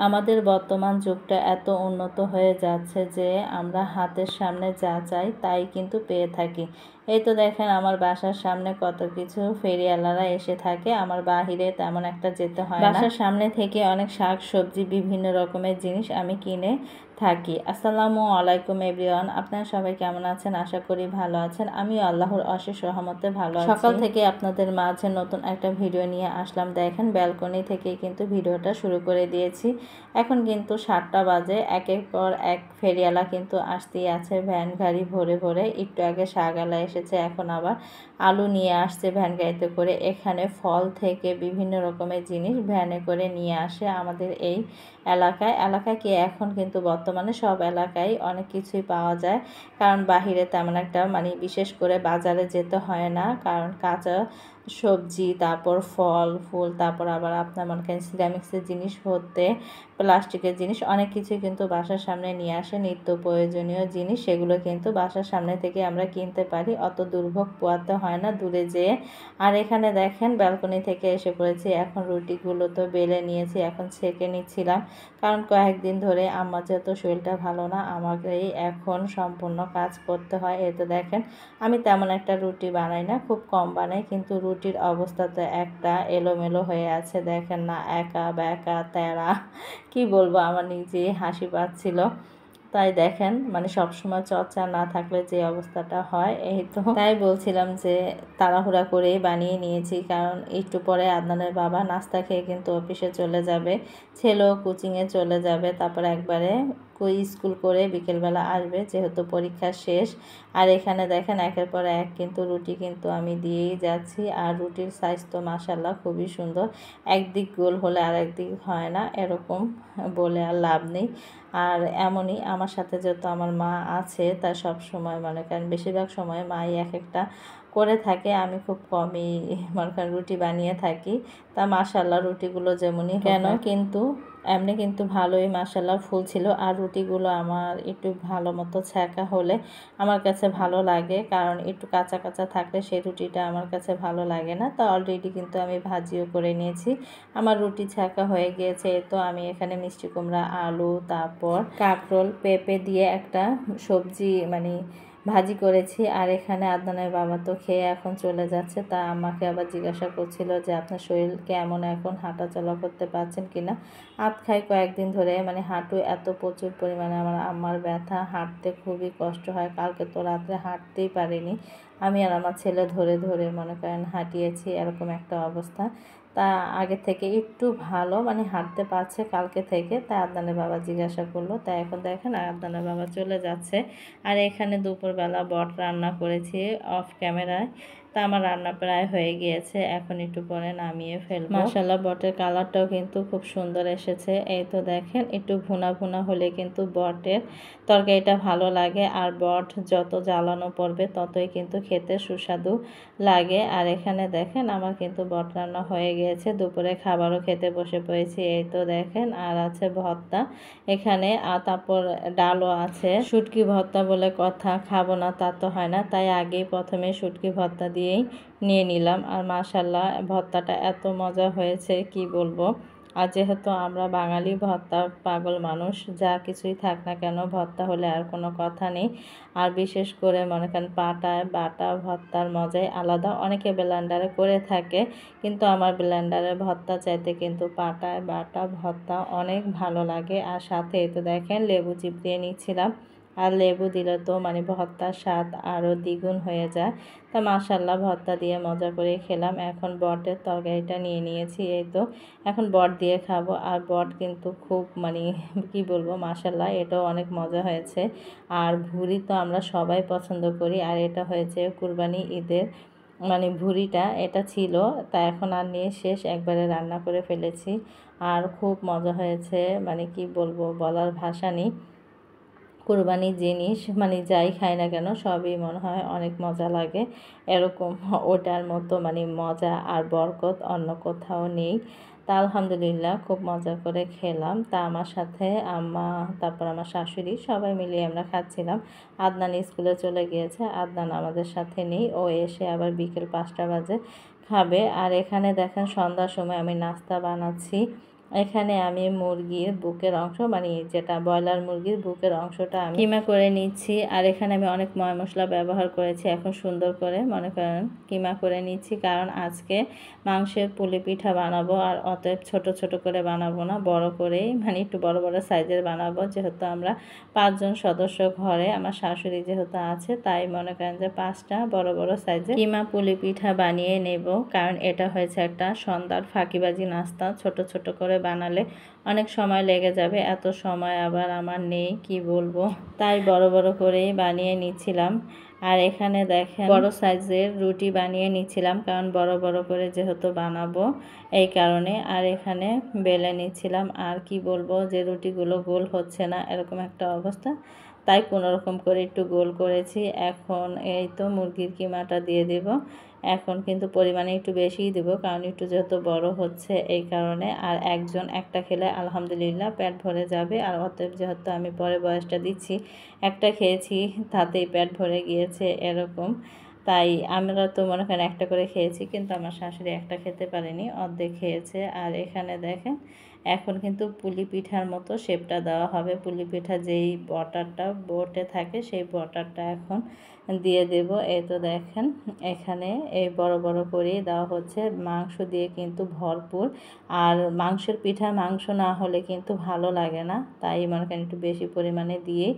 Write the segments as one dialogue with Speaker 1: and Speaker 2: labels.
Speaker 1: আমাদের বর্তমান যুগটা এত উন্নত হয়ে যাচ্ছে যে আমরা হাতের সামনে যা চাই তাই কিন্তু পেয়ে থাকি। এই তো দেখেন আমার বাসার সামনে কত কিছু ফেরিওয়ালারা এসে থাকে। আমার বাহিরে তেমন একটা যেতে হয় না। বাসার সামনে থেকে অনেক শাক সবজি বিভিন্ন রকমের জিনিস আমি কিনে থাকি। আসসালামু আলাইকুম এভরিওয়ান, আপনারা সবাই কেমন আছেন? আশা করি ভালো আছেন। আমিও আল্লাহর অশেষ রহমতে ভালো আছি। সকাল থেকে আপনাদের মাঝে নতুন একটা ভিডিও নিয়ে আসলাম। দেখেন ব্যালকনি থেকেই কিন্তু ভিডিওটা শুরু করে দিয়েছি। এখন কিন্তু 7টা বাজে। একের পর এক ফেরিওয়ালা কিন্তু আসতেই আছে, ভ্যান গাড়ি ভরে ভরে। একটু আগে শাকওয়ালা এসেছে, এখন আবার আলু নিয়ে আসছে ভ্যান গাড়িতে করে। এখানে ফল থেকে বিভিন্ন রকমের জিনিস ভ্যানে করে নিয়ে আসে আমাদের এই এলাকায় কি এখন কিন্তু বর্তমানে সব এলাকায় অনেক কিছুই পাওয়া যায়, কারণ বাহিরে তেমন একটা বিশেষ করে বাজারে যেতে হয় না, কারণ কাঁচা সবজি, তারপর ফল ফুল, তারপর আবার আপনার মনে করেন সিরামিক্সের জিনিস হতে প্লাস্টিকের জিনিস অনেক কিছুই কিন্তু বাসার সামনে নিয়ে আসে। নিত্য প্রয়োজনীয় জিনিস সেগুলো কিন্তু বাসার সামনে থেকে আমরা কিনতে পারি, অত দুর্ভোগ পোয়াতে হয় না দূরে যেয়ে। আর এখানে দেখেন ব্যালকনি থেকে এসে পড়েছি। এখন রুটিগুলো তো বেলে নিয়েছি, এখন ছেঁকে নিচ্ছিলাম, কারণ কয়েকদিন ধরে আমার যেহেতু শরীরটা ভালো না, আমাকেই এখন সম্পূর্ণ কাজ করতে হয়। এই তো দেখেন আমি তেমন একটা রুটি বানাই না, খুব কম বানাই, কিন্তু রুটির অবস্থা তো একটা এলোমেলো হয়ে আছে। দেখেন না, একা বেঁকা তেরা, কি বলবো, আমার নিজেই হাসি পাচ্ছিল। তাই দেখেন সবসময় চর্চা না থাকলে যে অবস্থাটা হয়, এই তো তাই বলছিলাম যে তাড়াহুড়া করেই বানিয়ে নিয়েছি, কারণ একটু পরে আদনানের বাবা নাস্তা খেয়ে কিন্তু অফিসে চলে যাবে, ছেলেও কোচিংয়ে চলে যাবে, তারপর একবারে স্কুল করে বিকেলবেলা আসবে যেহেতু পরীক্ষা শেষ। আর এখানে দেখেন একের পর এক কিন্তু রুটি কিন্তু আমি দিয়েই যাচ্ছি। আর রুটির সাইজ তো মাশাআল্লাহ খুবই সুন্দর, একদিক গোল হলে আর একদিক হয় না, এরকম বলে আর লাভ নেই। আর এমনই আমার সাথে যেহেতু আমার মা আছে, তাই সব সময় মনে করেন বেশিরভাগ সময় মাই এক একটা করে থাকে, আমি খুব কমই মনে করেন রুটি বানিয়ে থাকি। তা মাশাআল্লাহ রুটিগুলো যেমনই কেন কিন্তু এমনি কিন্তু ভালোই মাশাআল্লাহ ফুল ছিল। আর রুটিগুলো আমার একটু ভালো মতো ছ্যাঁকা হলে আমার কাছে ভালো লাগে, কারণ একটু কাঁচা কাঁচা থাকলে সেই রুটিটা আমার কাছে ভালো লাগে না। তো অলরেডি কিন্তু আমি ভাজিও করে নিয়েছি, আমার রুটি ছ্যাঁকা হয়ে গিয়েছে। তো আমি এখানে মিষ্টি কুমড়া, আলু, তারপর কাঁকরোল, পেঁপে দিয়ে একটা সবজি ভাজি করেছি। আর এখানে আদনানের বাবা তো খেয়ে এখন চলে যাচ্ছে, তা আমাকে আবার জিজ্ঞাসা করছিল যে আপনার শরীর কেমন, এখন হাঁটা চলা করতে পারছেন কিনা। খাই কয়েকদিন ধরে হাঁটু এত প্রচুর পরিমাণে আমার ব্যথা, হাঁটতে খুবই কষ্ট হয়। কালকে তো রাত্রে হাঁটতেই পারিনি, আমি আর আমার ছেলে ধরে ধরে মনে করেন হাঁটিয়েছি, এরকম একটা অবস্থা। তা আগে থেকে একটু ভালো হাঁটতে পারছে কালকে থেকে। তাই আদনানের বাবা জিজ্ঞাসা করলো, তাই এখন দেখেন আদনানের বাবা চলে যাচ্ছে। আর এখানে দুপুরবেলা বট রান্না করেছি অফ ক্যামেরায়। তা আমার রান্না প্রায় হয়ে গিয়েছে, এখন একটু পরে নামিয়ে ফেলবো। মাশাআল্লাহ বটের কালারটাও কিন্তু খুব সুন্দর এসেছে। এই তো দেখেন একটু ভুনা ভুনা হলে কিন্তু বটের তরকারিটা ভালো লাগে, আর বট যত জ্বালানো পড়বে ততই কিন্তু খেতে সুস্বাদু লাগে। আর এখানে দেখেন আমার কিন্তু বট রান্না হয়ে গিয়েছে, দুপুরে খাবারও খেতে বসে পড়েছি। এই তো দেখেন আর আছে ভর্তা এখানে, আর তারপর ডালও আছে। শুটকি ভর্তা বলে কথা, খাবো না তা তো হয় না, তাই আগেই প্রথমে শুটকি ভর্তা দিয়েই নিয়ে নিলাম। আর মাশাআল্লাহ ভর্তাটা এত মজা হয়েছে কি বলবো। আর যেহেতু আমরা বাঙালি ভর্তা পাগল মানুষ, যা কিছুই থাক না কেন ভর্তা হলে আর কোনো কথা নেই। আর বিশেষ করে মনে করেন পাটায় বাটা ভর্তার মজাই আলাদা। অনেকে ব্লেন্ডারে করে থাকে, কিন্তু আমার ব্লেন্ডারে ভর্তা চাইতে কিন্তু পাটায় বাটা ভর্তা অনেক ভালো লাগে। আর সাথে তো দেখেন লেবু চিপড়িয়ে নিচ্ছিলাম, আর লেবু দিলে তো ভর্তার স্বাদ আরও দ্বিগুণ হয়ে যায়। তা মাশাআল্লাহ ভর্তা দিয়ে মজা করে খেলাম। এখন বটের তরকারিটা নিয়ে নিয়েছি, এই তো এখন বট দিয়ে খাবো। আর বট কিন্তু খুব কি বলবো মাশাআল্লাহ এটাও অনেক মজা হয়েছে। আর ভুড়ি তো আমরা সবাই পছন্দ করি, আর এটা হয়েছে কুরবানি ঈদের ভুড়িটা এটা ছিল, তা এখন আর নিয়ে শেষ, একবারে রান্না করে ফেলেছি। আর খুব মজা হয়েছে, কি বলবো বলার ভাষা নেই। কুরবানির জিনিস যাই খাই না কেন সবই মনে হয় অনেক মজা লাগে, এরকম ওটার মতো মজা আর বরকত অন্য কোথাও নেই। তা আলহামদুলিল্লাহ খুব মজা করে খেলাম। তা আমার সাথে আম্মা, তারপর আমার শাশুড়ি সবাই মিলিয়ে আমরা খাচ্ছিলাম। আদনান স্কুলে চলে গিয়েছে, আদনান আমাদের সাথে নেই, ও এসে আবার বিকেল 5টা বাজে খাবে। আর এখানে দেখেন সন্ধ্যার সময় আমি নাস্তা বানাচ্ছি। এখানে আমি মুরগির বুকের অংশ মানে যেটা ব্রয়লার মুরগির বুকের অংশটা আমি কিমা করে নিচ্ছি। আর এখানে আমি অনেক ময় মশলা ব্যবহার করেছি। এখন সুন্দর করে মনে করেন কিমা করে নিচ্ছি, কারণ আজকে মাংসের পুলি পিঠা বানাবো। আর অতএব ছোট ছোট করে বানাবো না, বড় করেই মানে একটু বড় বড় সাইজের বানাবো। যেহেতু আমরা 5 জন সদস্য ঘরে, আমার শাশুড়ি যেহেতু আছে, তাই মনে করেন যে 5টা বড় বড় সাইজের কিমা পুলি পিঠা বানিয়ে নেব। কারণ এটা হয়েছে একটা সন্ধ্যার ফাঁকিবাজি নাস্তা। ছোট ছোট করে বানালে অনেক সময় লেগে যাবে, এত সময় আবার আমার নেই, কি বলবো। তাই বড় বড় করেই বানিয়ে নিচ্ছিলাম। আর এখানে দেখেন বড় সাইজের রুটি বানিয়ে নিচ্ছিলাম, কারণ বড় বড় করে যেহেতু বানাবো এই কারণে। আর এখানে বেলে নিচ্ছিলাম। আর কি বলবো যে রুটিগুলো গোল হচ্ছে না, এরকম একটা অবস্থা। তাই কোনোরকম করে একটু গোল করেছি। এখন এই তো মুরগির কিমাটা দিয়ে দেব। এখন কিন্তু পরিমাণে একটু বেশিই দেবো, কারণ একটু যেহেতু বড় হচ্ছে এই কারণে। আর একজন একটা খেলে আলহামদুলিল্লাহ পেট ভরে যাবে। আর অতএব যেহেতু আমি পরে বয়সটা দিচ্ছি, একটা খেয়েছি তাতেই পেট ভরে গিয়েছে এরকম। তাই আমরা তো মনে করেন একটা করে খেয়েছি, কিন্তু আমার শাশুড়ি একটা খেতে পারেনি, অর্ধেক খেয়েছে। আর এখানে দেখেন এখন কিন্তু পুলি পিঠার মতো শেপটা দেওয়া হবে। পুলি পিঠা যেই বটারটা বটে থাকে, সেই বটারটা এখন দিয়ে দেব। এই তো দেখেন এখানে এই বড় বড় করেই দেওয়া হচ্ছে, মাংস দিয়ে কিন্তু ভরপুর। আর মাংসের পিঠা মাংস না হলে কিন্তু ভালো লাগে না, তাই মনে করেন একটু বেশি পরিমাণে দিয়েই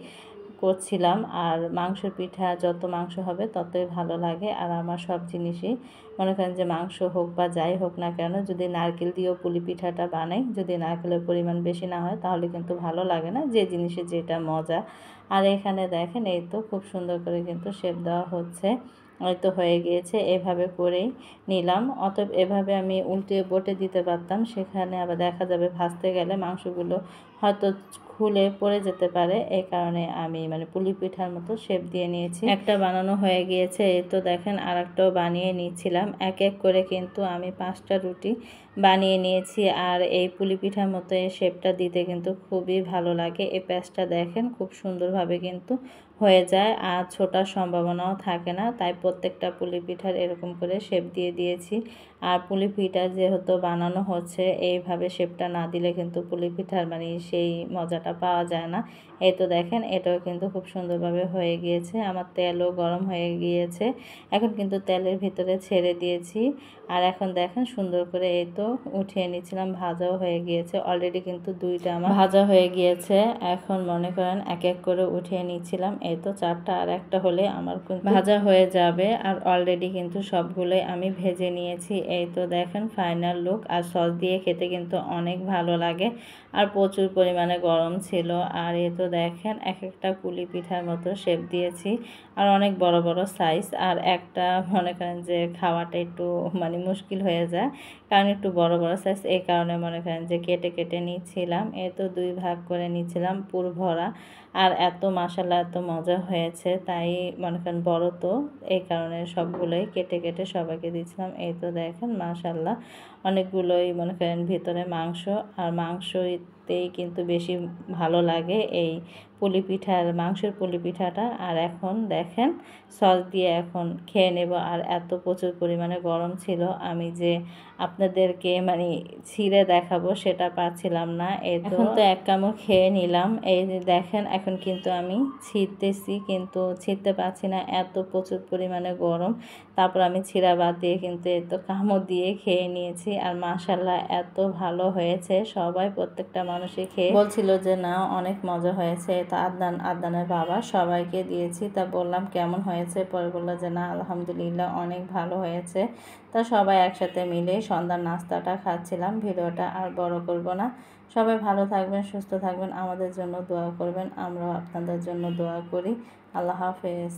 Speaker 1: করছিলাম। আর মাংসের পিঠা যত মাংস হবে ততই ভালো লাগে। আর আমার সব জিনিসই মনে করেন যে মাংস হোক বা যাই হোক না কেন, যদি নারকেল দিয়েও পুলি পিঠাটা বানাই, যদি নারকেলের পরিমাণ বেশি না হয় তাহলে কিন্তু ভালো লাগে না, যে জিনিসে যেটা মজা। আর এখানে দেখেন এই তো খুব সুন্দর করে কিন্তু শেপ দেওয়া হচ্ছে। হয়তো হয়ে গিয়েছে, এভাবে করেই নিলাম। অতএব এভাবে আমি উল্টে বটে দিতে পারতাম, সেখানে আবার দেখা যাবে ভাজতে গেলে মাংসগুলো হয়তো খুলে পড়ে যেতে পারে। এই কারণে আমি মানে পুলি পিঠার মতো শেপ দিয়ে নিয়েছি। একটা বানানো হয়ে গিয়েছে, এই তো দেখেন আর একটাও বানিয়ে নিচ্ছিলাম। এক এক করে কিন্তু আমি 5টা রুটি বানিয়ে নিয়েছি। আর এই পুলি পিঠার মতো এই শেপটা দিতে কিন্তু খুবই ভালো লাগে। এই প্যাঁচটা দেখেন খুব সুন্দরভাবে কিন্তু হয়ে যায়, আর ছোটার সম্ভাবনাও থাকে না। তাই প্রত্যেকটা পুলি পিঠার এরকম করে শেপ দিয়ে দিয়েছি। আর পুলি পিঠা যেহেতু বানানো হচ্ছে, এইভাবে শেপটা না দিলে কিন্তু পুলি পিঠার মানে সেই মজাটা পাওয়া যায় না। এই তো দেখেন এটাও কিন্তু খুব সুন্দরভাবে হয়ে গিয়েছে। আমার তেলও গরম হয়ে গিয়েছে, এখন কিন্তু তেলের ভিতরে ছেড়ে দিয়েছি। আর এখন দেখেন সুন্দর করে এই তো উঠিয়ে নিচ্ছিলাম, ভাজাও হয়ে গিয়েছে অলরেডি, কিন্তু 2টা আমার ভাজা হয়ে গিয়েছে। এখন মনে করেন এক এক করে উঠিয়ে নিচ্ছিলাম। এই তো 4টা, আর একটা হলে আমার ভাজা হয়ে যাবে। আর অলরেডি কিন্তু সবগুলোই আমি ভেজে নিয়েছি। এই তো দেখেন ফাইনাল লুক। আর সস দিয়ে খেতে কিন্তু অনেক ভালো লাগে, আর প্রচুর পরিমাণে গরম ছিল। আর এই তো দেখেন এক একটা পুলি পিঠার মতো শেপ দিয়েছি, আর অনেক বড় বড় সাইজ। আর একটা মনে করেন যে খাওয়াটা একটু মানে মুশকিল হয়ে যায়, কারণ একটু বড় বড় সাইজ, এই কারণে মনে করেন যে কেটে কেটে নিচ্ছিলাম। এই তো 2 ভাগ করে নিচ্ছিলাম পুর ভরা। আর এত মাশাআল্লাহ এত মজা হয়েছে, তাই মনে করেন বড় তো, এই কারণে সবগুলোই কেটে কেটে সবাইকে দিচ্ছিলাম। এই তো দেখেন মাশাআল্লাহ অনেকগুলোই মনে করেন ভিতরে মাংস, আর মাংসতেই কিন্তু বেশি ভালো লাগে এই পুলি পিঠার মাংসের পুলি পিঠাটা। আর এখন দেখেন সস দিয়ে এখন খেয়ে নেব। আর এত প্রচুর পরিমাণে গরম ছিল, আমি যে আপনাদেরকে মানে ছিঁড়ে দেখাবো সেটা পাচ্ছিলাম না। এখন তো এক কামড় খেয়ে নিলাম। এই যে দেখেন এখন কিন্তু আমি ছিঁড়তেছি, কিন্তু ছিঁড়তে পারছি না, এত প্রচুর পরিমাণে গরম। তারপর আমি ছিঁড়া বাদ দিয়ে কিন্তু এই তো কামড় দিয়ে খেয়ে নিয়েছি। আর মাশাআল্লাহ এত ভালো হয়েছে, সবাই প্রত্যেকটা মানুষই খেয়ে বলছিল যে না অনেক মজা হয়েছে। তা আদনানের বাবা সবাইকে দিয়েছি, তা বললাম কেমন হয়েছে, পরে বললো যে না আলহামদুলিল্লাহ অনেক ভালো হয়েছে। তা সবাই একসাথে মিলে সন্ধ্যার নাস্তাটা খাচ্ছিলাম। ভিডিওটা আর বড় করব না। সবাই ভালো থাকবেন, সুস্থ থাকবেন, আমাদের জন্য দোয়া করবেন, আমরাও আপনাদের জন্য দোয়া করি। আল্লাহ হাফেজ।